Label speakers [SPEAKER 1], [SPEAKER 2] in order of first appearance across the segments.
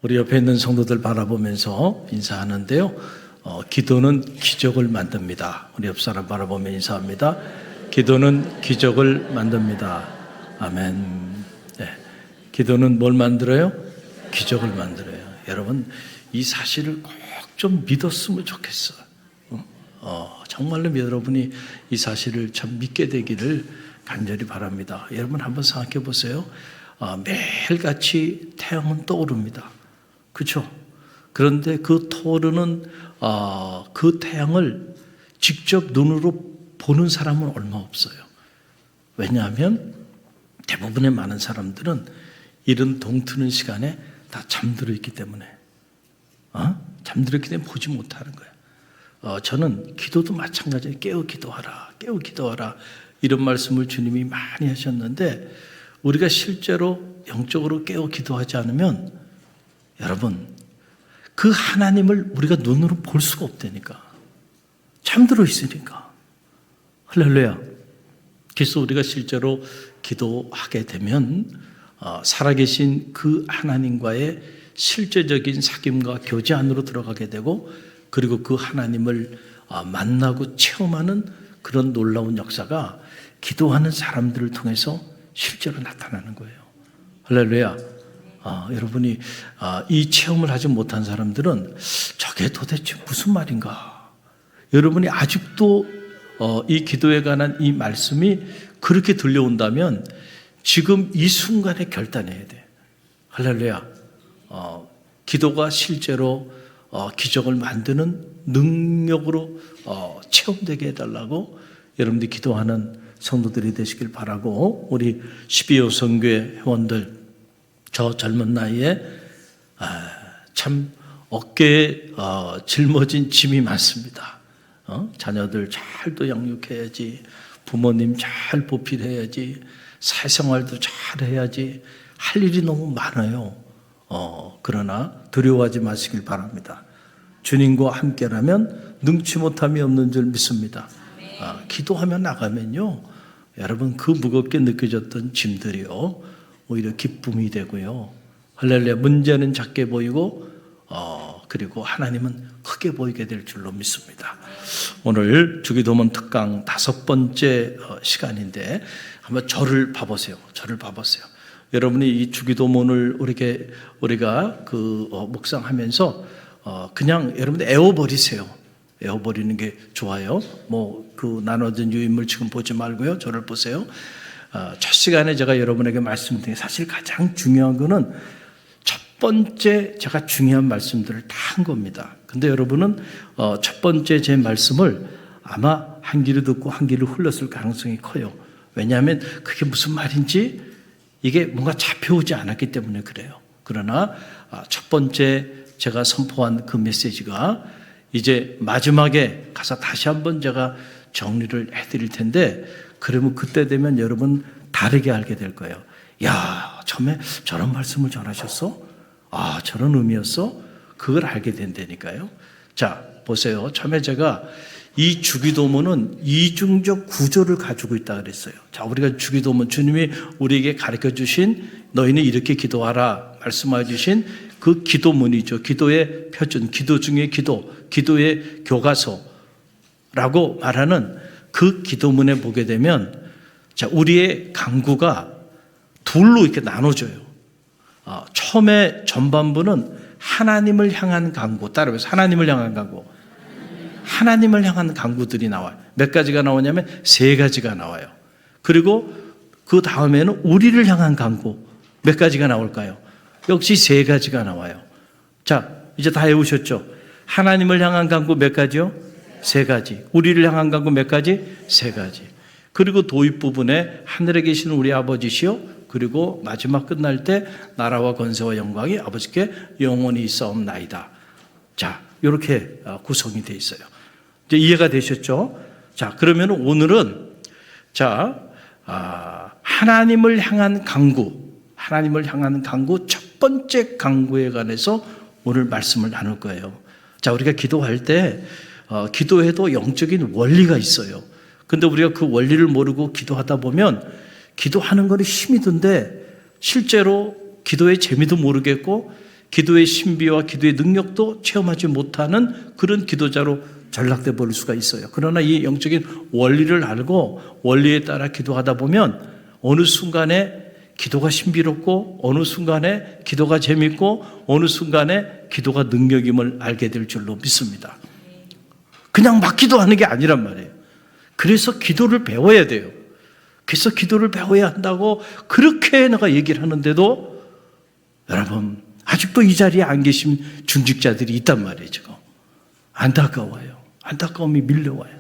[SPEAKER 1] 우리 옆에 있는 성도들 바라보면서 인사하는데요. 기도는 기적을 만듭니다. 우리 옆 사람 바라보며 인사합니다. 기도는 기적을 만듭니다. 아멘. 네. 기도는 뭘 만들어요? 기적을 만들어요. 여러분, 이 사실을 꼭 좀 믿었으면 좋겠어요. 정말로 여러분이 이 사실을 참 믿게 되기를 간절히 바랍니다. 여러분 한번 생각해 보세요. 매일같이 태양은 떠오릅니다. 그렇죠? 그런데 그 떠오르는 그 태양을 직접 눈으로 보는 사람은 얼마 없어요. 왜냐하면 대부분의 많은 사람들은 이른 동트는 시간에 다 잠들어 있기 때문에 잠들어 있기 때문에 보지 못하는 거예요. 저는 기도도 마찬가지예요. 깨어 기도하라, 깨어 기도하라 이런 말씀을 주님이 많이 하셨는데 우리가 실제로 영적으로 깨어 기도하지 않으면 여러분 그 하나님을 우리가 눈으로 볼 수가 없다니까. 잠들어 있으니까. 할렐루야. 그래서 우리가 실제로 기도하게 되면 살아계신 그 하나님과의 실제적인 사귐과 교제 안으로 들어가게 되고 그리고 그 하나님을 만나고 체험하는 그런 놀라운 역사가 기도하는 사람들을 통해서 실제로 나타나는 거예요. 할렐루야. 여러분이 이 체험을 하지 못한 사람들은 저게 도대체 무슨 말인가? 여러분이 아직도 이 기도에 관한 이 말씀이 그렇게 들려온다면 지금 이 순간에 결단해야 돼. 할렐루야. 기도가 실제로 기적을 만드는 능력으로 체험되게 해달라고 여러분들이 기도하는 성도들이 되시길 바라고 우리 12호 선교회 회원들 저 젊은 나이에 참 어깨에 짊어진 짐이 많습니다. 자녀들 잘 또 양육해야지, 부모님 잘 보필해야지, 사회생활도 잘 해야지 할 일이 너무 많아요. 그러나 두려워하지 마시길 바랍니다. 주님과 함께라면 능치 못함이 없는 줄 믿습니다. 기도하며 나가면요 여러분 그 무겁게 느껴졌던 짐들이요 오히려 기쁨이 되고요. 할렐루야. 문제는 작게 보이고 그리고 하나님은 크게 보이게 될 줄로 믿습니다. 오늘 주기도문 특강 5번째 시간인데 한번 저를 봐보세요. 저를 봐보세요. 여러분이 이 주기도문을 우리가 묵상하면서 그냥 여러분들 애워버리세요. 애워버리는 게 좋아요. 그 나눠진 유인물 지금 보지 말고요. 저를 보세요. 첫 시간에 제가 여러분에게 말씀드린 사실 가장 중요한 거는 첫 번째 제가 중요한 말씀들을 다 한 겁니다. 근데 여러분은 첫 번째 제 말씀을 아마 한 귀로 듣고 한 귀로 흘렸을 가능성이 커요. 왜냐하면 그게 무슨 말인지 이게 뭔가 잡혀오지 않았기 때문에 그래요. 그러나 첫 번째 제가 선포한 그 메시지가 이제 마지막에 가서 다시 한번 제가 정리를 해드릴 텐데 그러면 그때 되면 여러분 다르게 알게 될 거예요. 야, 처음에 저런 말씀을 전하셨어? 저런 의미였어? 그걸 알게 된다니까요. 자, 보세요. 처음에 제가 이 주기도문은 이중적 구조를 가지고 있다 그랬어요. 자, 우리가 주기도문 주님이 우리에게 가르쳐 주신 너희는 이렇게 기도하라 말씀해 주신 그 기도문이죠. 기도의 표준, 기도 중에 기도, 기도의 교과서라고 말하는 그 기도문에 보게 되면 자, 우리의 강구가 둘로 이렇게 나눠져요. 처음에 전반부는 하나님을 향한 강구, 따라해서 하나님을 향한 강구. 하나님을 향한 강구들이 나와요. 몇 가지가 나오냐면 3가지가 나와요. 그리고 그 다음에는 우리를 향한 강구 몇 가지가 나올까요? 역시 3가지가 나와요. 자, 이제 다 외우셨죠? 하나님을 향한 강구 몇 가지요? 3가지. 우리를 향한 강구 몇 가지? 3가지. 그리고 도입 부분에 하늘에 계신 우리 아버지시요 그리고 마지막 끝날 때 나라와 권세와 영광이 아버지께 영원히 있사옵나이다. 자, 이렇게 구성이 되어 있어요. 이제 이해가 되셨죠? 자, 그러면 오늘은 하나님을 향한 강구, 하나님을 향한 강구 첫 번째 강구에 관해서 오늘 말씀을 나눌 거예요. 자, 우리가 기도할 때 기도해도 영적인 원리가 있어요. 근데 우리가 그 원리를 모르고 기도하다 보면 기도하는 거는 힘이 든데 실제로 기도의 재미도 모르겠고 기도의 신비와 기도의 능력도 체험하지 못하는 그런 기도자로 전락돼 버릴 수가 있어요. 그러나 이 영적인 원리를 알고 원리에 따라 기도하다 보면 어느 순간에 기도가 신비롭고 어느 순간에 기도가 재밌고 어느 순간에 기도가 능력임을 알게 될 줄로 믿습니다. 그냥 막 기도하는 게 아니란 말이에요. 그래서 기도를 배워야 돼요. 그래서 기도를 배워야 한다고 그렇게 내가 얘기를 하는데도 여러분 아직도 이 자리에 안 계신 중직자들이 있단 말이에요. 지금 안타까워요. 안타까움이 밀려와요.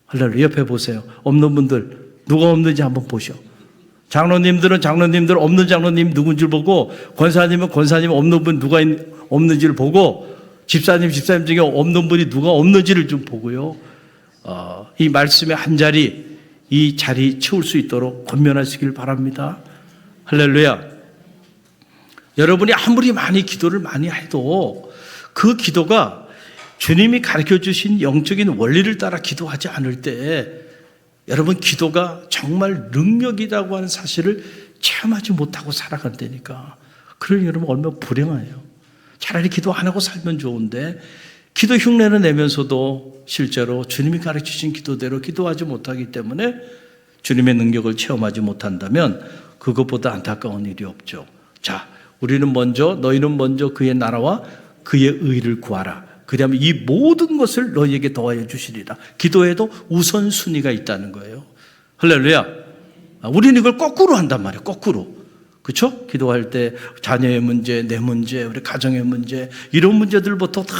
[SPEAKER 1] 할렐루야. 옆에 보세요. 없는 분들 누가 없는지 한번 보셔. 장로님들은 장로님들 없는 장로님 누군지 보고, 권사님은 권사님 없는 분 누가 없는지를 보고, 집사님 중에 없는 분이 누가 없는지를 좀 보고요. 이 말씀의 한 자리, 이 자리 채울 수 있도록 권면하시길 바랍니다. 할렐루야. 여러분이 아무리 많이 기도를 많이 해도 그 기도가 주님이 가르쳐 주신 영적인 원리를 따라 기도하지 않을 때 여러분 기도가 정말 능력이라고 하는 사실을 체험하지 못하고 살아간다니까. 그러니 여러분 얼마나 불행해요. 차라리 기도 안 하고 살면 좋은데 기도 흉내는 내면서도 실제로 주님이 가르치신 기도대로 기도하지 못하기 때문에 주님의 능력을 체험하지 못한다면 그것보다 안타까운 일이 없죠. 자, 우리는 먼저 너희는 먼저 그의 나라와 그의 의를 구하라. 그 다음에 이 모든 것을 너희에게 더하여 주시리라. 기도에도 우선순위가 있다는 거예요. 할렐루야. 우리는 이걸 거꾸로 한단 말이에요. 거꾸로. 그렇죠? 기도할 때 자녀의 문제, 내 문제, 우리 가정의 문제 이런 문제들부터 다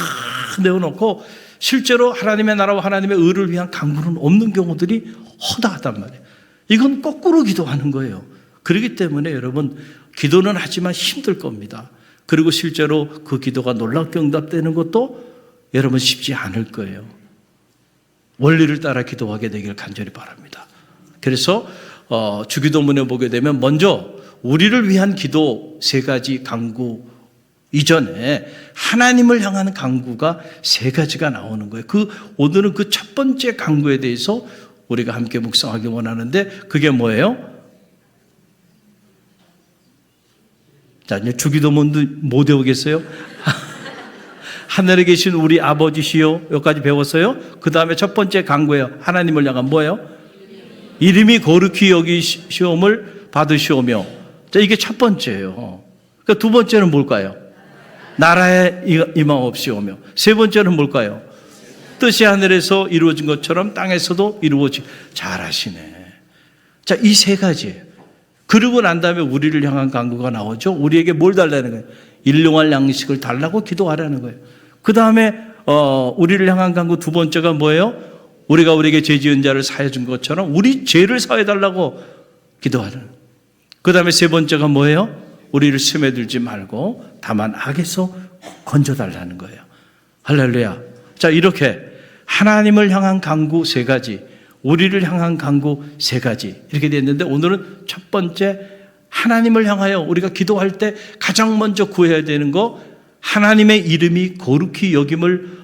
[SPEAKER 1] 내어놓고 실제로 하나님의 나라와 하나님의 의를 위한 강구는 없는 경우들이 허다하단 말이에요. 이건 거꾸로 기도하는 거예요. 그렇기 때문에 여러분 기도는 하지만 힘들 겁니다. 그리고 실제로 그 기도가 놀랍게 응답되는 것도 여러분 쉽지 않을 거예요. 원리를 따라 기도하게 되길 간절히 바랍니다. 그래서 주기도문에 보게 되면 먼저 우리를 위한 기도 3가지 강구 이전에 하나님을 향한 강구가 3가지가 나오는 거예요. 오늘은 그 첫 번째 강구에 대해서 우리가 함께 묵상하기 원하는데 그게 뭐예요? 자, 이제 주기도문도 못 외우겠어요? 하늘에 계신 우리 아버지시요. 여기까지 배웠어요. 그 다음에 첫 번째 강구예요. 하나님을 향한 뭐예요? 이름이 거룩히 여기시옴을 받으시오며. 자, 이게 첫 번째예요. 그러니까 두 번째는 뭘까요? 나라에 임하옵시오며. 세 번째는 뭘까요? 뜻이 하늘에서 이루어진 것처럼 땅에서도 이루어지. 잘하시네. 자, 이 3가지예요. 그러고 난 다음에 우리를 향한 강구가 나오죠. 우리에게 뭘 달라는 거예요? 일용할 양식을 달라고 기도하라는 거예요. 그 다음에 우리를 향한 강구 두 번째가 뭐예요? 우리가 우리에게 죄 지은 자를 사해 준 것처럼 우리 죄를 사해 달라고 기도하는. 그 다음에 세 번째가 뭐예요? 우리를 시험에 들지 말고 다만 악에서 건져달라는 거예요. 할렐루야. 자, 이렇게 하나님을 향한 강구 3가지, 우리를 향한 강구 3가지 이렇게 됐는데 오늘은 첫 번째 하나님을 향하여 우리가 기도할 때 가장 먼저 구해야 되는 거 하나님의 이름이 거룩히 여김을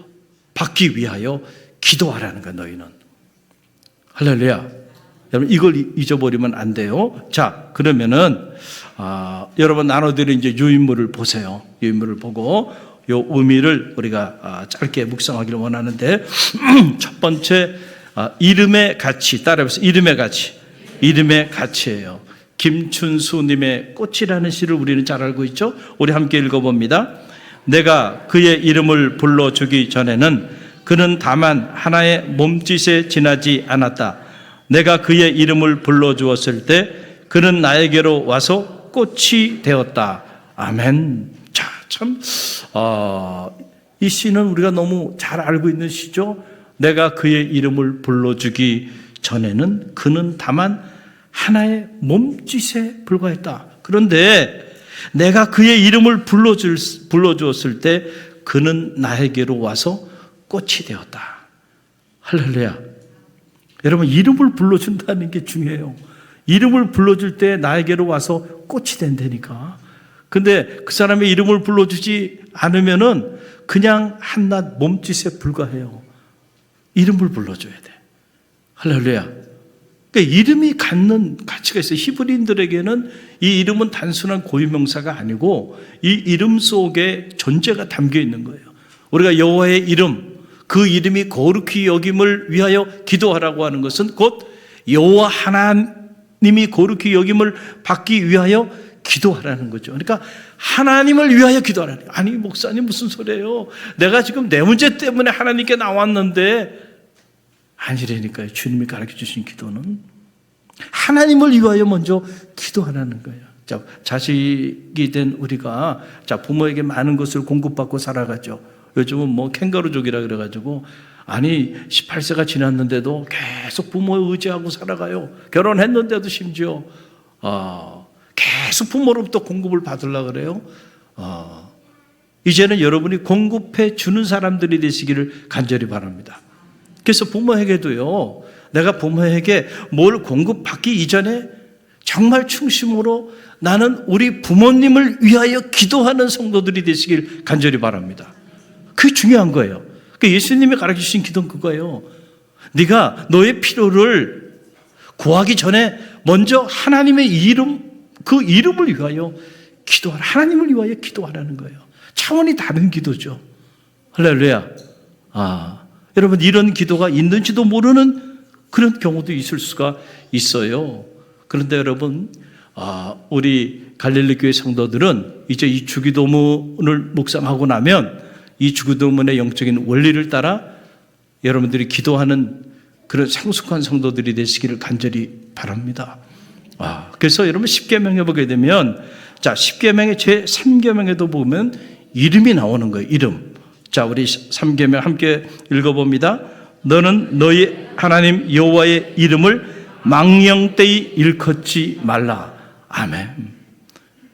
[SPEAKER 1] 받기 위하여 기도하라는 거야. 너희는. 할렐루야. 여러분 이걸 잊어버리면 안 돼요. 자, 그러면은 여러분 나눠드린 이제 유인물을 보세요. 유인물을 보고 요 의미를 우리가 짧게 묵상하기를 원하는데 첫 번째 이름의 가치, 따라해보세요. 이름의 가치. 이름의 가치예요. 김춘수님의 꽃이라는 시를 우리는 잘 알고 있죠. 우리 함께 읽어봅니다. 내가 그의 이름을 불러주기 전에는 그는 다만 하나의 몸짓에 지나지 않았다. 내가 그의 이름을 불러주었을 때 그는 나에게로 와서 꽃이 되었다. 아멘. 자, 참 이 시는 우리가 너무 잘 알고 있는 시죠. 내가 그의 이름을 불러주기 전에는 그는 다만 하나의 몸짓에 불과했다. 그런데 내가 그의 이름을 불러주었을 때 그는 나에게로 와서 꽃이 되었다. 할렐루야. 여러분 이름을 불러준다는 게 중요해요. 이름을 불러줄 때 나에게로 와서 꽃이 된다니까. 근데 그 사람의 이름을 불러주지 않으면은 그냥 한낱 몸짓에 불과해요. 이름을 불러줘야 돼. 할렐루야. 그러니까 이름이 갖는 가치가 있어요. 히브리인들에게는 이 이름은 단순한 고유명사가 아니고 이 이름 속에 존재가 담겨 있는 거예요. 우리가 여호와의 이름, 그 이름이 거룩히 여김을 위하여 기도하라고 하는 것은 곧 여호와 하나님이 거룩히 여김을 받기 위하여 기도하라는 거죠. 그러니까 하나님을 위하여 기도하라는 거예요. 아니 목사님 무슨 소리예요? 내가 지금 내 문제 때문에 하나님께 나왔는데 아니라니까요. 주님이 가르쳐 주신 기도는 하나님을 위하여 먼저 기도하라는 거예요. 자, 자식이 된 우리가 부모에게 많은 것을 공급받고 살아가죠. 요즘은 뭐 캥거루족이라 그래가지고 아니 18세가 지났는데도 계속 부모에 의지하고 살아가요. 결혼했는데도 심지어 계속 부모로부터 공급을 받으려고 그래요. 이제는 여러분이 공급해 주는 사람들이 되시기를 간절히 바랍니다. 그래서 부모에게도요, 내가 부모에게 뭘 공급받기 이전에 정말 충심으로 나는 우리 부모님을 위하여 기도하는 성도들이 되시길 간절히 바랍니다. 그게 중요한 거예요. 예수님이 가르치신 기도는 그거예요. 네가 너의 필요를 구하기 전에 먼저 하나님의 이름, 그 이름을 위하여 기도하라. 하나님을 위하여 기도하라는 거예요. 차원이 다른 기도죠. 할렐루야. 여러분 이런 기도가 있는지도 모르는 그런 경우도 있을 수가 있어요. 그런데 여러분 우리 갈릴리 교회 성도들은 이제 이 주기도문을 묵상하고 나면 이 주기도문의 영적인 원리를 따라 여러분들이 기도하는 그런 성숙한 성도들이 되시기를 간절히 바랍니다. 그래서 여러분 10계명 해보게 되면 자 10계명의 제 3계명에도 보면 이름이 나오는 거예요. 이름. 자 우리 3계명 함께 읽어봅니다. 너는 너희 하나님 여호와의 이름을 망령되이 일컫지 말라. 아멘.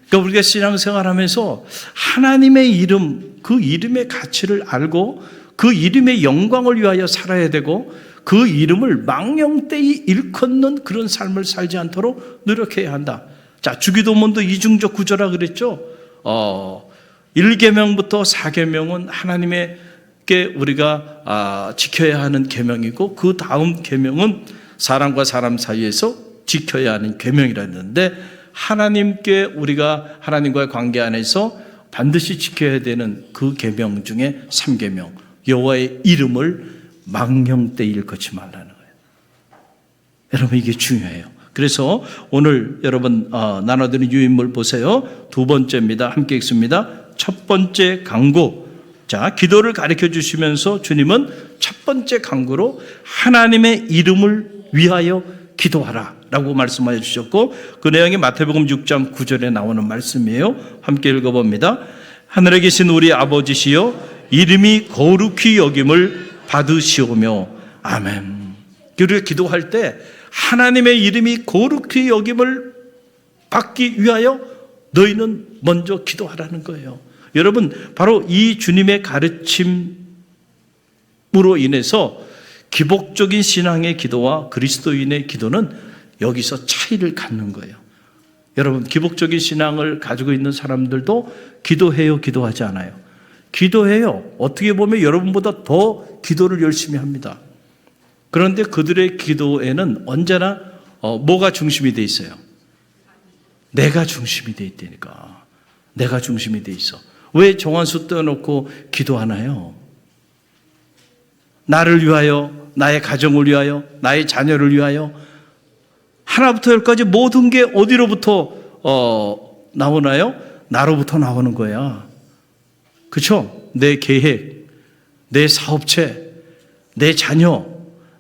[SPEAKER 1] 그러니까 우리가 신앙생활하면서 하나님의 이름, 그 이름의 가치를 알고 그 이름의 영광을 위하여 살아야 되고 그 이름을 망령되이 일컫는 그런 삶을 살지 않도록 노력해야 한다. 자, 주기도문도 이중적 구조라 그랬죠. 1계명부터 4계명은 하나님께 우리가 지켜야 하는 계명이고 그 다음 계명은 사람과 사람 사이에서 지켜야 하는 계명이라 했는데 하나님께 우리가 하나님과의 관계 안에서 반드시 지켜야 되는 그 계명 중에 3계명 여호와의 이름을 망령되이 일컫지 말라는 거예요. 여러분 이게 중요해요. 그래서 오늘 여러분 나눠드린 유인물 보세요. 2번째입니다. 함께 읽습니다. 첫 번째 강구. 자, 기도를 가르쳐 주시면서 주님은 첫 번째 강구로 하나님의 이름을 위하여 기도하라 라고 말씀하여 주셨고 그 내용이 마태복음 6장 9절에 나오는 말씀이에요. 함께 읽어봅니다. 하늘에 계신 우리 아버지시여 이름이 거룩히 여김을 받으시오며 아멘. 우리가 기도할 때 하나님의 이름이 거룩히 여김을 받기 위하여 너희는 먼저 기도하라는 거예요. 여러분 바로 이 주님의 가르침으로 인해서 기복적인 신앙의 기도와 그리스도인의 기도는 여기서 차이를 갖는 거예요. 여러분 기복적인 신앙을 가지고 있는 사람들도 기도해요, 기도하지 않아요? 기도해요. 어떻게 보면 여러분보다 더 기도를 열심히 합니다. 그런데 그들의 기도에는 언제나 뭐가 중심이 돼 있어요? 내가 중심이 돼 있다니까. 내가 중심이 돼 있어. 왜 정한수 떼어놓고 기도하나요? 나를 위하여, 나의 가정을 위하여, 나의 자녀를 위하여 하나부터 열까지 모든 게 어디로부터 나오나요? 나로부터 나오는 거야. 그렇죠? 내 계획, 내 사업체, 내 자녀,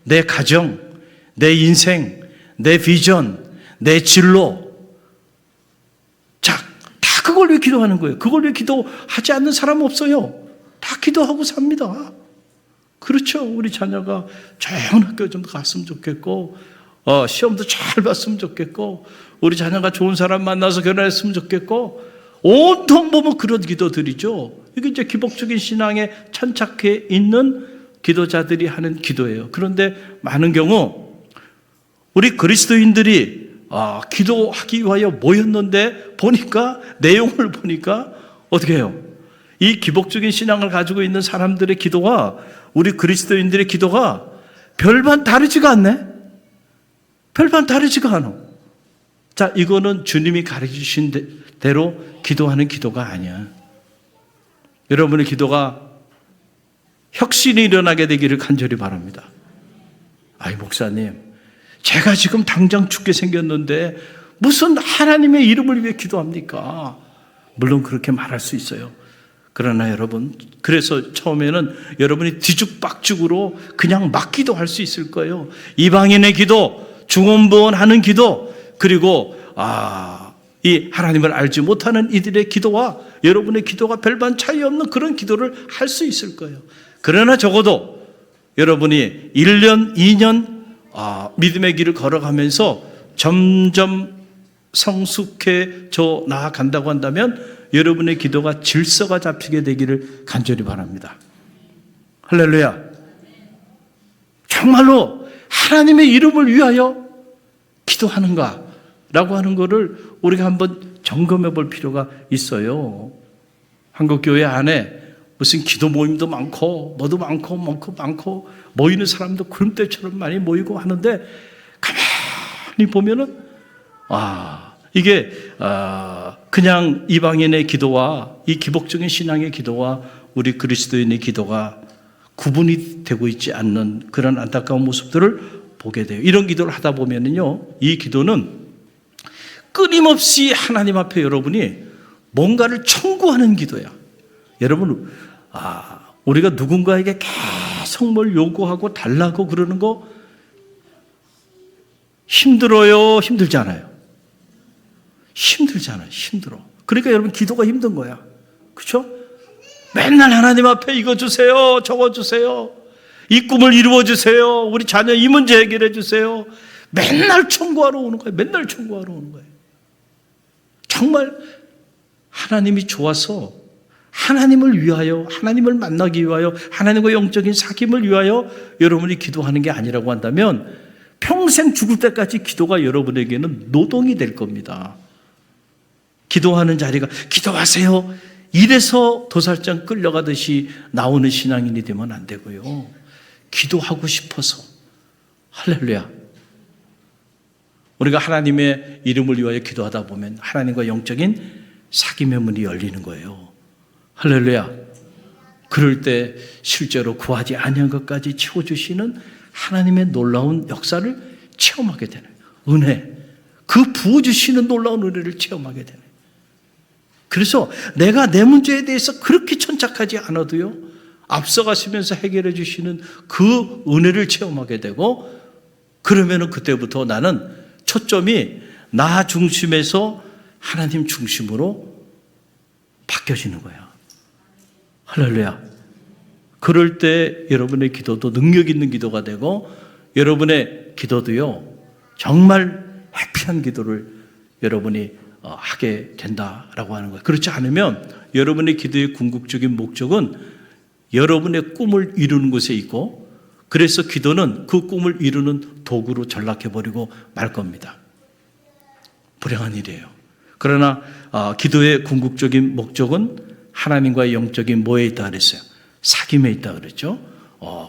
[SPEAKER 1] 내 가정, 내 인생, 내 비전, 내 진로. 자, 다 그걸 위해 기도하는 거예요. 그걸 위해 기도하지 않는 사람은 없어요. 다 기도하고 삽니다. 그렇죠. 우리 자녀가 좋은 학교 좀 갔으면 좋겠고 시험도 잘 봤으면 좋겠고 우리 자녀가 좋은 사람 만나서 결혼했으면 좋겠고 온통 보면 그런 기도들이죠. 이게 이제 기복적인 신앙에 천착해 있는 기도자들이 하는 기도예요. 그런데 많은 경우 우리 그리스도인들이 기도하기 위하여 모였는데 보니까 내용을 보니까 어떻게 해요? 이 기복적인 신앙을 가지고 있는 사람들의 기도와 우리 그리스도인들의 기도가 별반 다르지가 않네. 별반 다르지가 않아. 자, 이거는 주님이 가르치신 대로 기도하는 기도가 아니야. 여러분의 기도가 혁신이 일어나게 되기를 간절히 바랍니다. 아이, 목사님, 제가 지금 당장 죽게 생겼는데 무슨 하나님의 이름을 위해 기도합니까? 물론 그렇게 말할 수 있어요. 그러나 여러분, 그래서 처음에는 여러분이 뒤죽박죽으로 그냥 막 기도할 수 있을 거예요. 이방인의 기도, 중언부언하는 기도, 그리고 이 하나님을 알지 못하는 이들의 기도와 여러분의 기도가 별반 차이 없는 그런 기도를 할 수 있을 거예요. 그러나 적어도 여러분이 1년, 2년 믿음의 길을 걸어가면서 점점 성숙해져 나아간다고 한다면 여러분의 기도가 질서가 잡히게 되기를 간절히 바랍니다. 할렐루야. 정말로 하나님의 이름을 위하여 기도하는가 라고 하는 것을 우리가 한번 점검해 볼 필요가 있어요. 한국교회 안에 무슨 기도 모임도 많고 뭐도 많고 모이는 사람도 구름대처럼 많이 모이고 하는데 가만히 보면은 이게 그냥 이방인의 기도와 이 기복적인 신앙의 기도와 우리 그리스도인의 기도가 구분이 되고 있지 않는 그런 안타까운 모습들을 보게 돼요. 이런 기도를 하다 보면은요, 이 기도는 끊임없이 하나님 앞에 여러분이 뭔가를 청구하는 기도야. 여러분, 우리가 누군가에게 계속 뭘 요구하고 달라고 그러는 거 힘들어요? 힘들지 않아요? 힘들잖아요. 힘들어. 그러니까 여러분 기도가 힘든 거야. 그렇죠? 맨날 하나님 앞에 이거 주세요, 저거 주세요, 이 꿈을 이루어 주세요, 우리 자녀 이 문제 해결해 주세요. 맨날 청구하러 오는 거예요. 맨날 청구하러 오는 거예요. 정말 하나님이 좋아서 하나님을 위하여, 하나님을 만나기 위하여, 하나님과 영적인 사귐을 위하여 여러분이 기도하는 게 아니라고 한다면 평생 죽을 때까지 기도가 여러분에게는 노동이 될 겁니다. 기도하는 자리가 기도하세요, 이래서 도살장 끌려가듯이 나오는 신앙인이 되면 안 되고요. 기도하고 싶어서, 할렐루야, 우리가 하나님의 이름을 위하여 기도하다 보면 하나님과 영적인 사귐의 문이 열리는 거예요. 할렐루야. 그럴 때 실제로 구하지 아니한 것까지 채워주시는 하나님의 놀라운 역사를 체험하게 되는 은혜, 그 부어주시는 놀라운 은혜를 체험하게 되는. 그래서 내가 내 문제에 대해서 그렇게 천착하지 않아도요, 앞서가시면서 해결해 주시는 그 은혜를 체험하게 되고, 그러면은 그때부터 나는 초점이 나 중심에서 하나님 중심으로 바뀌어지는 거야. 할렐루야. 그럴 때 여러분의 기도도 능력 있는 기도가 되고, 여러분의 기도도요, 정말 해피한 기도를 여러분이 하게 된다라고 하는 거예요. 그렇지 않으면 여러분의 기도의 궁극적인 목적은 여러분의 꿈을 이루는 곳에 있고, 그래서 기도는 그 꿈을 이루는 도구로 전락해버리고 말 겁니다. 불행한 일이에요. 그러나 기도의 궁극적인 목적은 하나님과의 영적인 뭐에 있다 그랬어요? 사귐에 있다 그랬죠.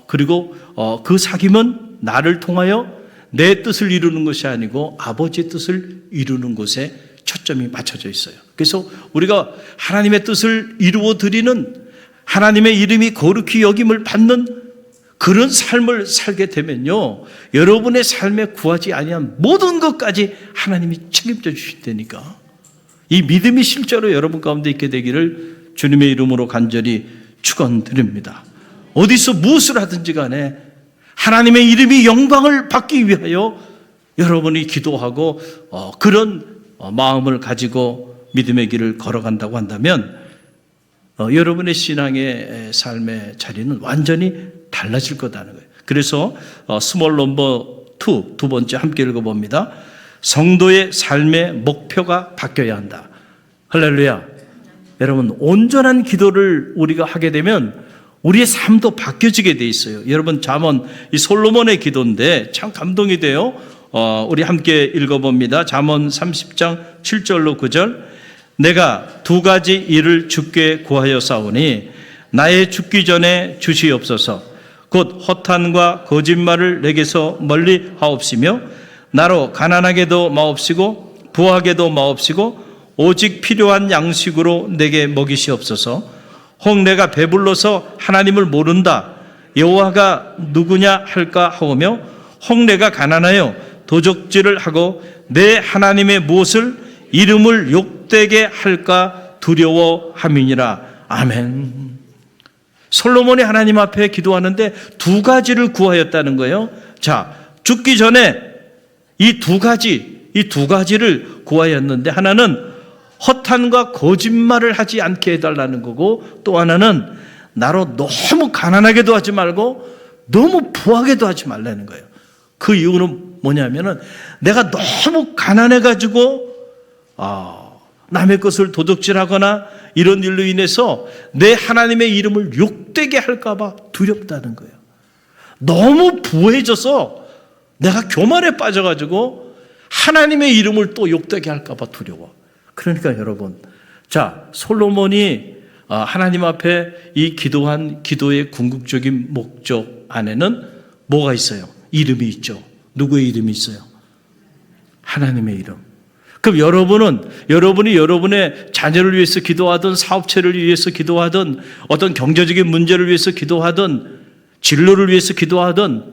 [SPEAKER 1] 그리고 그 사귐은 나를 통하여 내 뜻을 이루는 것이 아니고 아버지의 뜻을 이루는 곳에 초점이 맞춰져 있어요. 그래서 우리가 하나님의 뜻을 이루어 드리는, 하나님의 이름이 거룩히 여김을 받는 그런 삶을 살게 되면요, 여러분의 삶에 구하지 아니한 모든 것까지 하나님이 책임져 주신다니까. 이 믿음이 실제로 여러분 가운데 있게 되기를 주님의 이름으로 간절히 축원드립니다. 어디서 무엇을 하든지 간에 하나님의 이름이 영광을 받기 위하여 여러분이 기도하고 그런 마음을 가지고 믿음의 길을 걸어간다고 한다면 여러분의 신앙의 삶의 자리는 완전히 달라질 거다는 거예요. 그래서 스몰 넘버 2, 두 번째 함께 읽어봅니다. 성도의 삶의 목표가 바뀌어야 한다. 할렐루야. 여러분, 온전한 기도를 우리가 하게 되면 우리의 삶도 바뀌어지게 돼 있어요. 여러분, 잠언, 이 솔로몬의 기도인데 참 감동이 돼요. 우리 함께 읽어봅니다. 잠언 30장 7절로 9절. 내가 두 가지 일을 주께 구하였사오니 나의 죽기 전에 주시옵소서. 곧 허탄과 거짓말을 내게서 멀리 하옵시며 나로 가난하게도 마옵시고 부하게도 마옵시고 오직 필요한 양식으로 내게 먹이시옵소서. 혹 내가 배불러서 하나님을 모른다, 여호와가 누구냐 할까 하오며, 혹 내가 가난하여 도적질을 하고 내 하나님의 무엇을 이름을 욕되게 할까 두려워함이니라. 아멘. 솔로몬이 하나님 앞에 기도하는데 두 가지를 구하였다는 거예요. 자, 죽기 전에 이 두 가지를 구하였는데, 하나는 허탄과 거짓말을 하지 않게 해달라는 거고, 또 하나는 나로 너무 가난하게도 하지 말고 너무 부하게도 하지 말라는 거예요. 그 이유는 뭐냐면은 내가 너무 가난해가지고 남의 것을 도둑질하거나 이런 일로 인해서 내 하나님의 이름을 욕되게 할까봐 두렵다는 거예요. 너무 부해져서 내가 교만에 빠져가지고 하나님의 이름을 또 욕되게 할까봐 두려워. 그러니까 여러분, 자, 솔로몬이 하나님 앞에 이 기도한 기도의 궁극적인 목적 안에는 뭐가 있어요? 이름이 있죠. 누구의 이름이 있어요? 하나님의 이름. 그럼 여러분이 여러분의 자녀를 위해서 기도하든, 사업체를 위해서 기도하든, 어떤 경제적인 문제를 위해서 기도하든, 진로를 위해서 기도하든,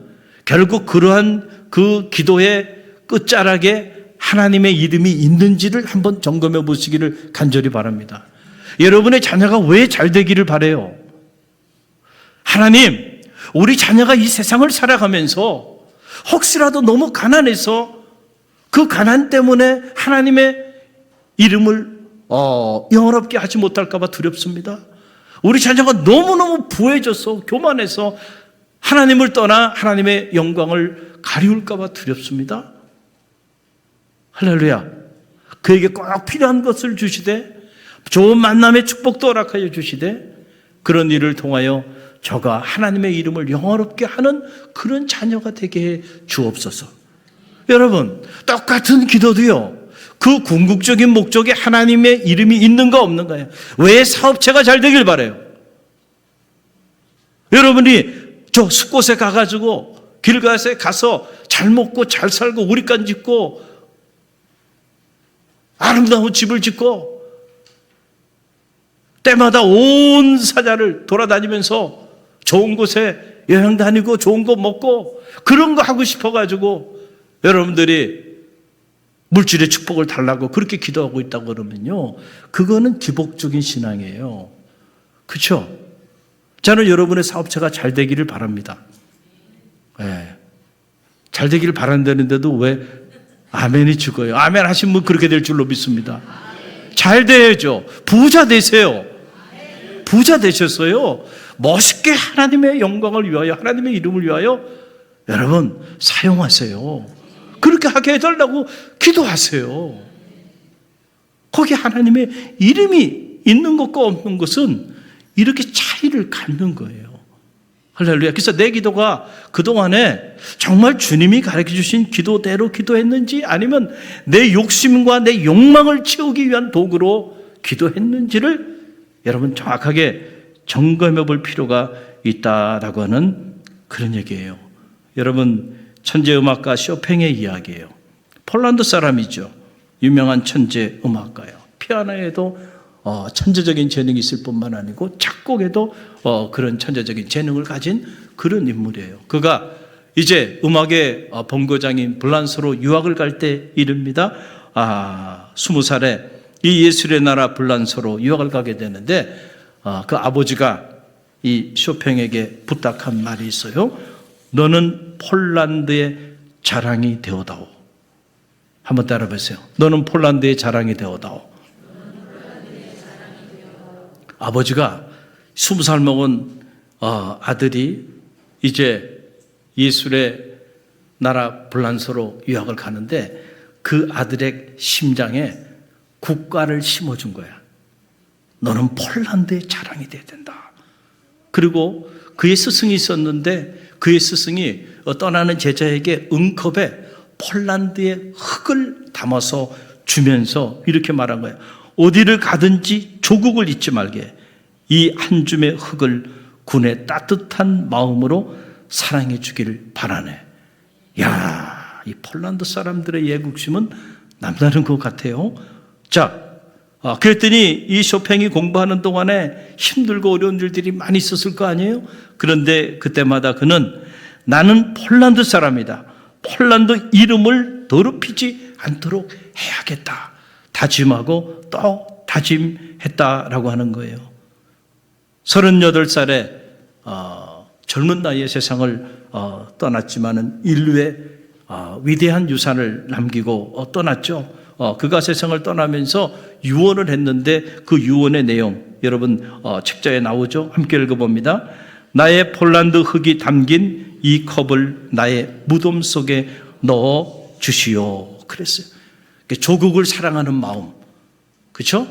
[SPEAKER 1] 결국 그러한 그 기도의 끝자락에 하나님의 이름이 있는지를 한번 점검해 보시기를 간절히 바랍니다. 여러분의 자녀가 왜 잘 되기를 바라요? 하나님, 우리 자녀가 이 세상을 살아가면서 혹시라도 너무 가난해서 그 가난 때문에 하나님의 이름을 영원롭게 하지 못할까 봐 두렵습니다. 우리 자녀가 너무너무 부해져서 교만해서 하나님을 떠나 하나님의 영광을 가리울까 봐 두렵습니다. 할렐루야. 그에게 꼭 필요한 것을 주시되 좋은 만남의 축복도 허락하여 주시되 그런 일을 통하여 저가 하나님의 이름을 영화롭게 하는 그런 자녀가 되게 해 주옵소서. 여러분, 똑같은 기도도요, 그 궁극적인 목적에 하나님의 이름이 있는가 없는가요? 왜 사업체가 잘 되길 바라요? 여러분이 저 숲곳에 가가지고 길가에 가서 잘 먹고 잘 살고 우리간 짓고 아름다운 집을 짓고 때마다 온 사자를 돌아다니면서 좋은 곳에 여행 다니고 좋은 거 먹고 그런 거 하고 싶어가지고 여러분들이 물질의 축복을 달라고 그렇게 기도하고 있다고 그러면요, 그거는 기복적인 신앙이에요. 그렇죠? 저는 여러분의 사업체가 잘 되기를 바랍니다. 네. 잘 되기를 바란다는데도 왜 아멘이 죽어요? 아멘 하신 분 그렇게 될 줄로 믿습니다. 잘 돼야죠. 부자 되세요. 부자 되셨어요. 멋있게 하나님의 영광을 위하여, 하나님의 이름을 위하여 여러분 사용하세요. 그렇게 하게 해달라고 기도하세요. 거기 하나님의 이름이 있는 것과 없는 것은 이렇게 차이를 갖는 거예요. 할렐루야. 그래서 내 기도가 그동안에 정말 주님이 가르쳐 주신 기도대로 기도했는지, 아니면 내 욕심과 내 욕망을 채우기 위한 도구로 기도했는지를 여러분 정확하게 점검해 볼 필요가 있다라고 하는 그런 얘기예요. 여러분, 천재음악가 쇼팽의 이야기예요. 폴란드 사람이죠. 유명한 천재음악가예요. 피아노에도 천재적인 재능이 있을 뿐만 아니고 작곡에도 그런 천재적인 재능을 가진 그런 인물이에요. 그가 이제 음악의 본고장인 불란서로 유학을 갈 때 일입니다. 20살에 이 예술의 나라 불란서로 유학을 가게 되는데 그 아버지가 이 쇼팽에게 부탁한 말이 있어요. 너는 폴란드의 자랑이 되어다오. 한번 따라해보세요. 너는 폴란드의 자랑이 되어다오. 아버지가 20살 먹은 아들이 이제 예술의 나라 불란서로 유학을 가는데 그 아들의 심장에 국가를 심어준 거야. 너는 폴란드의 자랑이 돼야 된다. 그리고 그의 스승이 있었는데 그의 스승이 떠나는 제자에게 은컵에 폴란드의 흙을 담아서 주면서 이렇게 말한 거예요. 어디를 가든지 조국을 잊지 말게. 이 한 줌의 흙을 군의 따뜻한 마음으로 사랑해 주기를 바라네. 야, 이 폴란드 사람들의 애국심은 남다른 것 같아요. 자, 그랬더니 이 쇼팽이 공부하는 동안에 힘들고 어려운 일들이 많이 있었을 거 아니에요? 그런데 그때마다 그는 나는 폴란드 사람이다. 폴란드 이름을 더럽히지 않도록 해야겠다. 다짐하고 또 다짐했다라고 하는 거예요. 38살에 젊은 나이에 세상을 떠났지만은 인류의 위대한 유산을 남기고 떠났죠. 그가 세상을 떠나면서 유언을 했는데 그 유언의 내용 여러분 책자에 나오죠. 함께 읽어봅니다. 나의 폴란드 흙이 담긴 이 컵을 나의 무덤 속에 넣어 주시오. 그랬어요. 조국을 사랑하는 마음, 그렇죠?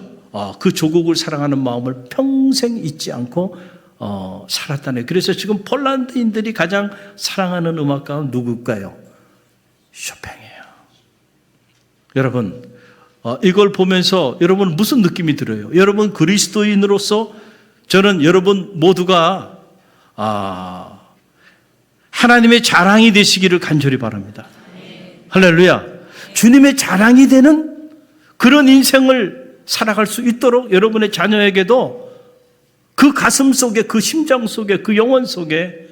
[SPEAKER 1] 그 조국을 사랑하는 마음을 평생 잊지 않고 살았다네요. 그래서 지금 폴란드인들이 가장 사랑하는 음악가는 누굴까요? 쇼팽이에요. 여러분, 이걸 보면서 여러분 무슨 느낌이 들어요? 여러분 그리스도인으로서 저는 여러분 모두가 하나님의 자랑이 되시기를 간절히 바랍니다. 할렐루야. 주님의 자랑이 되는 그런 인생을 살아갈 수 있도록 여러분의 자녀에게도 그 가슴 속에, 그 심장 속에, 그 영혼 속에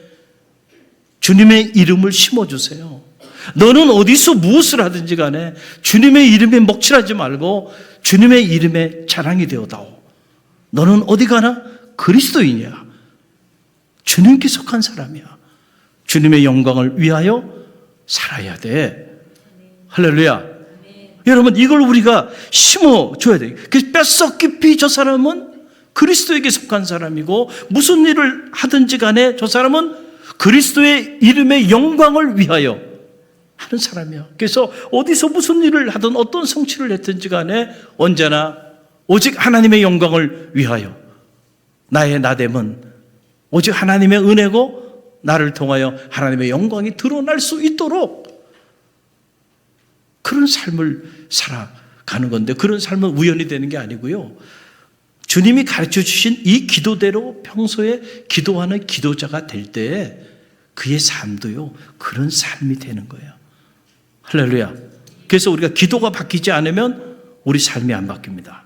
[SPEAKER 1] 주님의 이름을 심어주세요. 너는 어디서 무엇을 하든지 간에 주님의 이름에 먹칠하지 말고 주님의 이름에 자랑이 되어다오. 너는 어디 가나 그리스도인이야. 주님께 속한 사람이야. 주님의 영광을 위하여 살아야 돼. 할렐루야. 여러분 이걸 우리가 심어줘야 돼요. 그래서 뼛속 깊이 저 사람은 그리스도에게 속한 사람이고 무슨 일을 하든지 간에 저 사람은 그리스도의 이름의 영광을 위하여 하는 사람이야. 그래서 어디서 무슨 일을 하든 어떤 성취를 했든지 간에 언제나 오직 하나님의 영광을 위하여 나의 나됨은 오직 하나님의 은혜고 나를 통하여 하나님의 영광이 드러날 수 있도록 그런 삶을 살아가는 건데 그런 삶은 우연히 되는 게 아니고요. 주님이 가르쳐 주신 이 기도대로 평소에 기도하는 기도자가 될 때에 그의 삶도요. 그런 삶이 되는 거예요. 할렐루야. 그래서 우리가 기도가 바뀌지 않으면 우리 삶이 안 바뀝니다.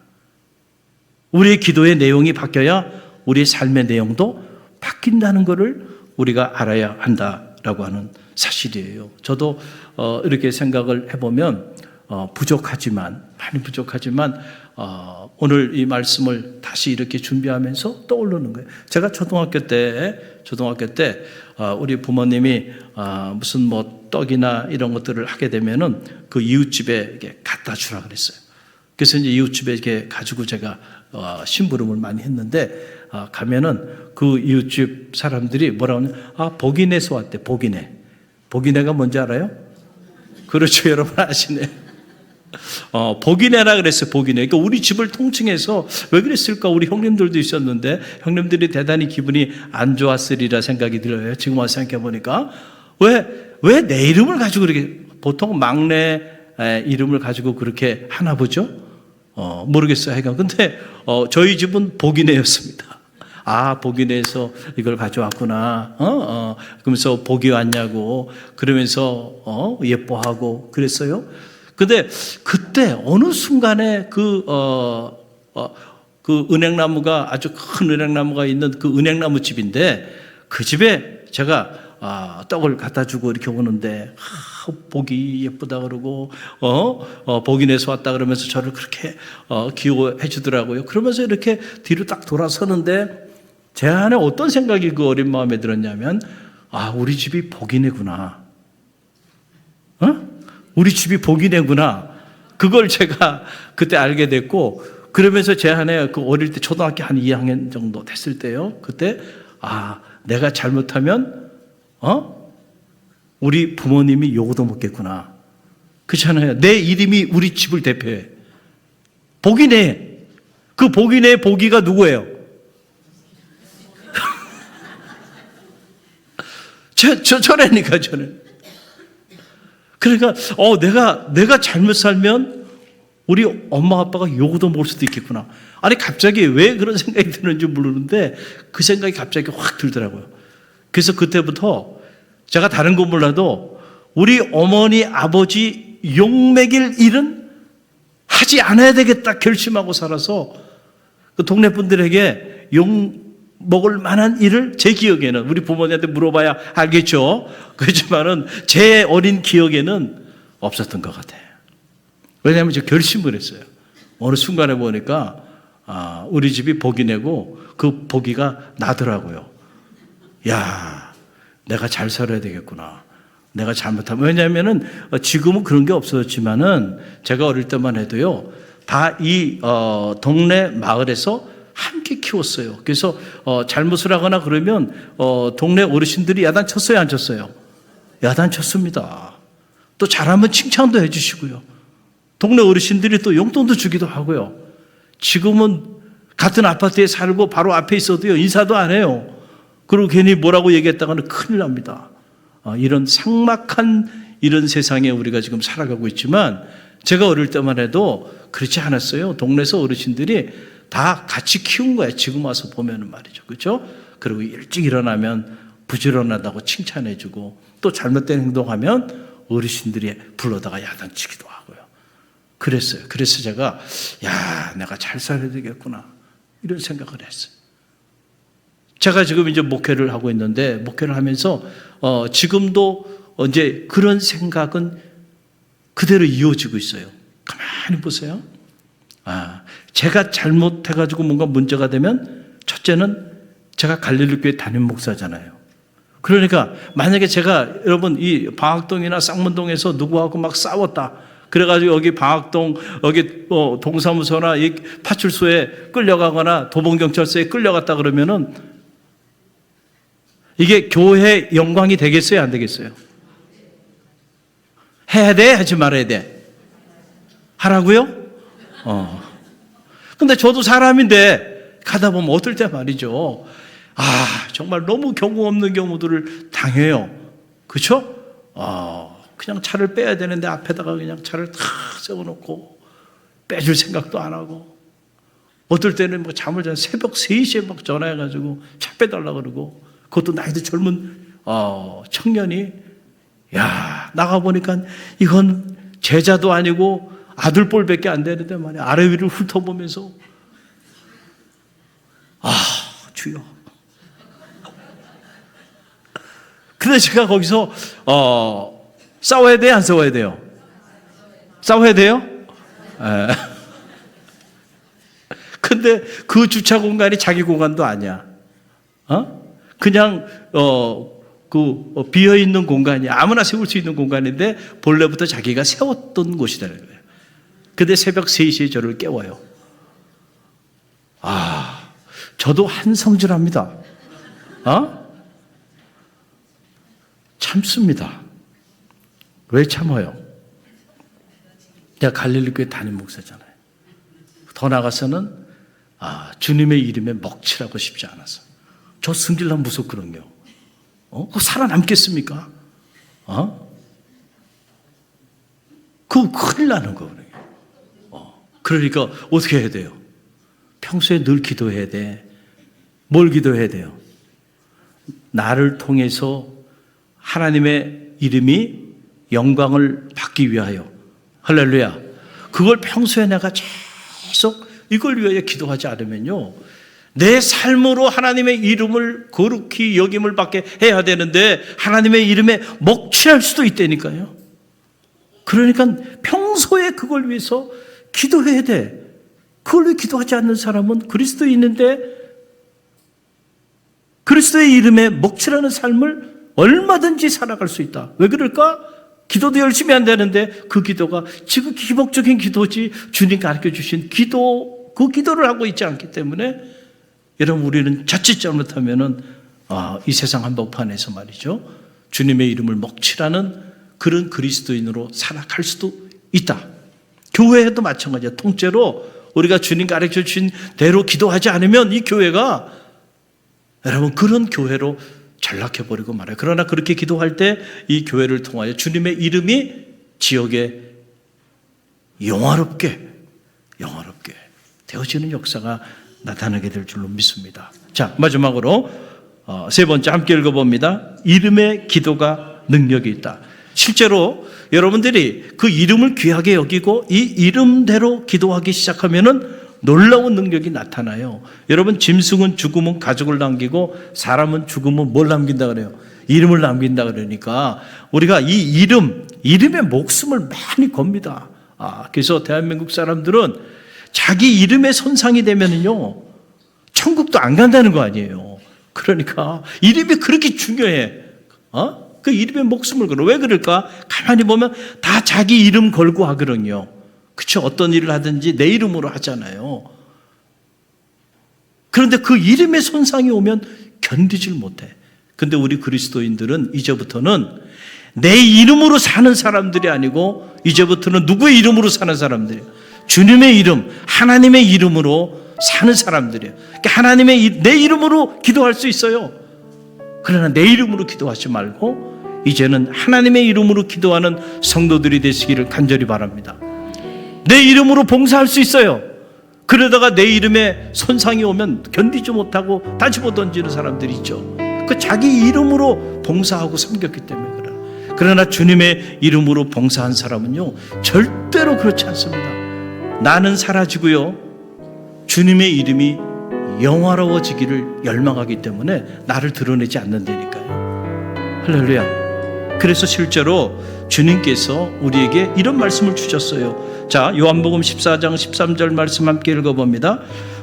[SPEAKER 1] 우리의 기도의 내용이 바뀌어야 우리의 삶의 내용도 바뀐다는 것을 우리가 알아야 한다라고 하는 사실이에요. 저도 이렇게 생각을 해보면 부족하지만 많이 부족하지만 오늘 이 말씀을 다시 이렇게 준비하면서 떠오르는 거예요. 제가 초등학교 때 우리 부모님이 무슨 뭐 떡이나 이런 것들을 하게 되면은 그 이웃집에 이렇게 갖다 주라 그랬어요. 그래서 이제 이웃집에 이렇게 가지고 제가 심부름을 많이 했는데 가면은 그 이웃집 사람들이 뭐라고 하냐? 복이네에서 왔대. 복이네. 복이네가 뭔지 알아요? 그렇죠, 여러분 아시네. 복이네라 그랬어요. 복이네. 그러니까 우리 집을 통칭해서 왜 그랬을까? 우리 형님들도 있었는데 형님들이 대단히 기분이 안 좋았으리라 생각이 들어요. 지금 와서 생각해 보니까 왜 내 이름을 가지고 그렇게 보통 막내 이름을 가지고 그렇게 하나 보죠? 모르겠어요. 하여간 근데 저희 집은 복이네였습니다. 복이네에서 이걸 가져왔구나. 그러면서 복이 왔냐고 그러면서 예뻐하고 그랬어요. 근데 그때 어느 순간에 그 은행나무가 아주 큰 은행나무가 있는 그 은행나무 집인데 그 집에 제가 떡을 갖다 주고 이렇게 오는데 복이 예쁘다 그러고 복이네에서 왔다 그러면서 저를 그렇게 귀여워해 주더라고요. 그러면서 이렇게 뒤로 딱 돌아서는데 제 안에 어떤 생각이 그 어린 마음에 들었냐면 우리 집이 복이네구나. 우리 집이 복이네구나. 그걸 제가 그때 알게 됐고 그러면서 제 안에 그 어릴 때 초등학교 한 2학년 정도 됐을 때요. 그때 내가 잘못하면 우리 부모님이 욕도 먹겠구나. 그렇잖아요. 내 이름이 우리 집을 대표해. 복이네. 그 복이네의 복이가 누구예요? 저라니까 저는. 그러니까 내가 잘못 살면 우리 엄마 아빠가 욕도 먹을 수도 있겠구나. 아니 갑자기 왜 그런 생각이 드는지 모르는데 그 생각이 갑자기 확 들더라고요. 그래서 그때부터 제가 다른 건 몰라도 우리 어머니 아버지 욕먹일 일은 하지 않아야 되겠다 결심하고 살아서 그 동네 분들에게 욕 먹을 만한 일을 제 기억에는, 우리 부모님한테 물어봐야 알겠죠. 그렇지만은 제 어린 기억에는 없었던 것 같아요. 왜냐하면 제가 결심을 했어요. 어느 순간에 보니까 우리 집이 복이 내고 그 복이가 나더라고요. 야, 내가 잘 살아야 되겠구나. 내가 잘못하면, 왜냐하면은 지금은 그런 게 없어졌지만은 제가 어릴 때만 해도요, 다 이 동네 마을에서 함께 키웠어요. 그래서 잘못을 하거나 그러면 동네 어르신들이 야단쳤어요, 안 쳤어요? 야단쳤습니다. 또 잘하면 칭찬도 해주시고요. 동네 어르신들이 또 용돈도 주기도 하고요. 지금은 같은 아파트에 살고 바로 앞에 있어도요, 인사도 안 해요. 그리고 괜히 뭐라고 얘기했다가는 큰일 납니다. 이런 삭막한 이런 세상에 우리가 지금 살아가고 있지만, 제가 어릴 때만 해도 그렇지 않았어요. 동네에서 어르신들이 다 같이 키운 거예요. 지금 와서 보면은 말이죠. 그렇죠? 그리고 일찍 일어나면 부지런하다고 칭찬해주고, 또 잘못된 행동하면 어르신들이 불러다가 야단치기도 하고요. 그랬어요. 그래서 제가 내가 잘 살아야 되겠구나 이런 생각을 했어요. 제가 지금 이제 목회를 하고 있는데, 목회를 하면서 지금도 이제 그런 생각은 그대로 이어지고 있어요. 가만히 보세요. 제가 잘못해가지고 뭔가 문제가 되면, 첫째는 제가 갈릴리교회 담임 목사잖아요. 그러니까 만약에 제가, 여러분, 이 방학동이나 쌍문동에서 누구하고 막 싸웠다, 그래가지고 여기 방학동, 여기 동사무소나 이 파출소에 끌려가거나 도봉경찰서에 끌려갔다 그러면은 이게 교회 영광이 되겠어요, 안 되겠어요? 해야 돼? 하지 말아야 돼? 하라고요? 근데 저도 사람인데 가다 보면 어떨 때 말이죠, 정말 너무 경우 없는 경우들을 당해요. 그렇죠? 그냥 차를 빼야 되는데 앞에다가 그냥 차를 탁 세워놓고 빼줄 생각도 안 하고, 어떨 때는 뭐 잠을 잔 새벽 3시에 막 전화해가지고 차 빼달라 그러고, 그것도 나이도 젊은 청년이, 나가보니까 이건 제자도 아니고 아들 뻘밖에 안 되는데 말이야, 아래 위를 훑어보면서 주여. 근데 제가 거기서 싸워야 돼요, 안 싸워야 돼요? 싸워야 돼요? 근데 그 주차 공간이 자기 공간도 아니야. 그냥 비어 있는 공간이 아무나 세울 수 있는 공간인데 본래부터 자기가 세웠던 곳이라는 거예요. 근데 새벽 3시에 저를 깨워요. 저도 한성질합니다. 참습니다. 왜 참아요? 내가 갈릴리교회 담임 목사잖아요. 더 나가서는 주님의 이름에 먹칠하고 싶지 않아서. 저 승질나면 무섭거든요. 그거 살아남겠습니까? 그거 큰일 나는 거거든요. 그러니까 어떻게 해야 돼요? 평소에 늘 기도해야 돼. 뭘 기도해야 돼요? 나를 통해서 하나님의 이름이 영광을 받기 위하여. 할렐루야. 그걸 평소에 내가 계속 이걸 위하여 기도하지 않으면요, 내 삶으로 하나님의 이름을 거룩히 여김을 받게 해야 되는데 하나님의 이름에 먹칠할 수도 있다니까요. 그러니까 평소에 그걸 위해서 기도해야 돼. 그걸 위해 기도하지 않는 사람은 그리스도인인데 그리스도의 이름에 먹칠하는 삶을 얼마든지 살아갈 수 있다. 왜 그럴까? 기도도 열심히 한다는데 그 기도가 지금 기복적인 기도지, 주님 가르쳐 주신 기도, 그 기도를 하고 있지 않기 때문에, 여러분, 우리는 자칫 잘못하면은 이 세상 한복판에서 말이죠, 주님의 이름을 먹칠하는 그런 그리스도인으로 살아갈 수도 있다. 교회도 마찬가지야. 통째로 우리가 주님 가르쳐 주신 대로 기도하지 않으면 이 교회가, 여러분, 그런 교회로 전락해버리고 말아요. 그러나 그렇게 기도할 때 이 교회를 통하여 주님의 이름이 지역에 영화롭게 되어지는 역사가 나타나게 될 줄로 믿습니다. 자, 마지막으로 세 번째 함께 읽어봅니다. 이름의 기도가 능력이 있다. 실제로 여러분들이 그 이름을 귀하게 여기고 이 이름대로 기도하기 시작하면은 놀라운 능력이 나타나요. 여러분, 짐승은 죽으면 가족을 남기고 사람은 죽으면 뭘 남긴다 그래요? 이름을 남긴다 그러니까 우리가 이 이름에 목숨을 많이 겁니다. 그래서 대한민국 사람들은 자기 이름에 손상이 되면은요, 천국도 안 간다는 거 아니에요. 그러니까 이름이 그렇게 중요해. 그 이름에 목숨을 걸어. 왜 그럴까? 가만히 보면 다 자기 이름 걸고 하거든요. 그렇죠? 어떤 일을 하든지 내 이름으로 하잖아요. 그런데 그 이름에 손상이 오면 견디질 못해. 근데 우리 그리스도인들은 이제부터는 내 이름으로 사는 사람들이 아니고 이제부터는 누구의 이름으로 사는 사람들이에요? 주님의 이름, 하나님의 이름으로 사는 사람들이에요. 그러니까 하나님의 내 이름으로 기도할 수 있어요. 그러나 내 이름으로 기도하지 말고 이제는 하나님의 이름으로 기도하는 성도들이 되시기를 간절히 바랍니다. 내 이름으로 봉사할 수 있어요. 그러다가 내 이름에 손상이 오면 견디지 못하고 다 집어던지는 사람들이 있죠. 그 자기 이름으로 봉사하고 섬겼기 때문에 그래요. 그러나 주님의 이름으로 봉사한 사람은요, 절대로 그렇지 않습니다. 나는 사라지고요, 주님의 이름이 영화로워지기를 열망하기 때문에 나를 드러내지 않는다니까요. 할렐루야. 그래서 실제로 주님께서 우리에게 이런 말씀을 주셨어요. 자, 요한복음 14장 13절 말씀 함께 읽어봅니다.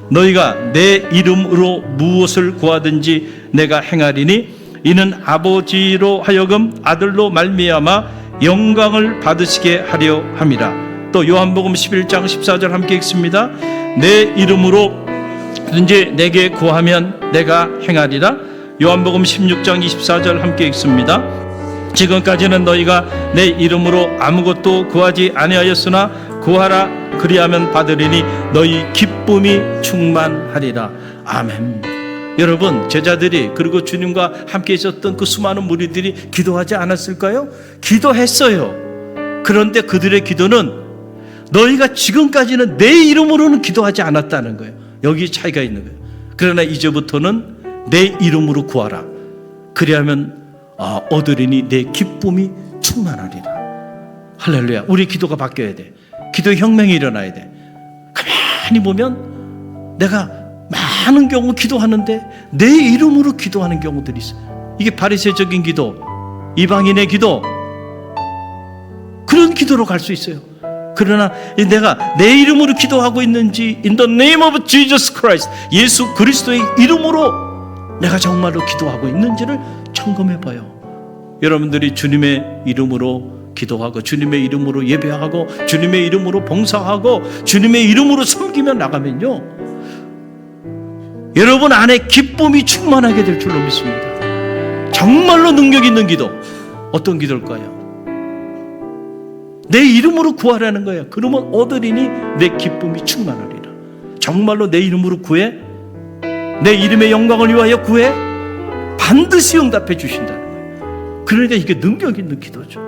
[SPEAKER 1] 너희가 내 이름으로 무엇을 구하든지 내가 행하리니 이는 아버지로 하여금 아들로 말미암아 영광을 받으시게 하려 함이라. 또 요한복음 11장 14절 함께 읽습니다. 내 이름으로 든지 내게 구하면 내가 행하리라. 요한복음 16장 24절 함께 읽습니다. 지금까지는 너희가 내 이름으로 아무것도 구하지 아니하였으나 구하라, 그리하면 받으리니 너희 기쁨이 충만하리라. 아멘. 여러분, 제자들이 그리고 주님과 함께 있었던 그 수많은 무리들이 기도하지 않았을까요? 기도했어요. 그런데 그들의 기도는 너희가 지금까지는 내 이름으로는 기도하지 않았다는 거예요. 여기 차이가 있는 거예요. 그러나 이제부터는 내 이름으로 구하라. 그리하면 얻으리니 내 기쁨이 충만하리라. 할렐루야. 우리 기도가 바뀌어야 돼. 기도의 혁명이 일어나야 돼. 가만히 보면 내가 많은 경우 기도하는데 내 이름으로 기도하는 경우들이 있어요. 이게 바리새적인 기도, 이방인의 기도, 그런 기도로 갈 수 있어요. 그러나 내가 내 이름으로 기도하고 있는지, in the name of Jesus Christ, 예수 그리스도의 이름으로 내가 정말로 기도하고 있는지를 점검해 봐요. 여러분들이 주님의 이름으로 기도하고 주님의 이름으로 예배하고 주님의 이름으로 봉사하고 주님의 이름으로 섬기며 나가면요, 여러분 안에 기쁨이 충만하게 될 줄로 믿습니다. 정말로 능력 있는 기도. 어떤 기도일까요? 내 이름으로 구하라는 거예요. 그러면 얻으리니 내 기쁨이 충만하리라. 정말로 내 이름으로 구해, 내 이름의 영광을 위하여 구해, 반드시 응답해 주신다는 거예요. 그러니까 이게 능력 있는 기도죠.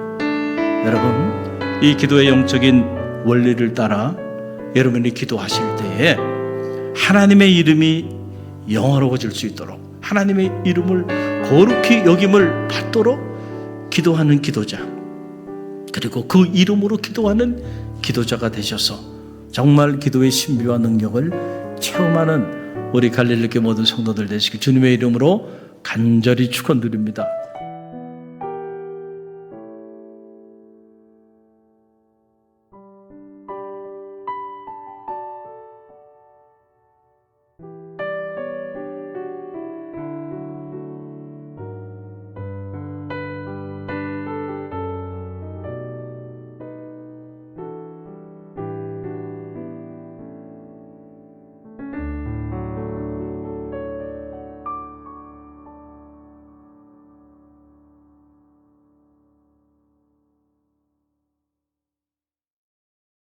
[SPEAKER 1] 여러분, 이 기도의 영적인 원리를 따라 여러분이 기도하실 때에 하나님의 이름이 영화로워질 수 있도록, 하나님의 이름을 거룩히 여김을 받도록 기도하는 기도자, 그리고 그 이름으로 기도하는 기도자가 되셔서 정말 기도의 신비와 능력을 체험하는 우리 갈릴리 교회 모든 성도들 되시길 주님의 이름으로 간절히 축원드립니다.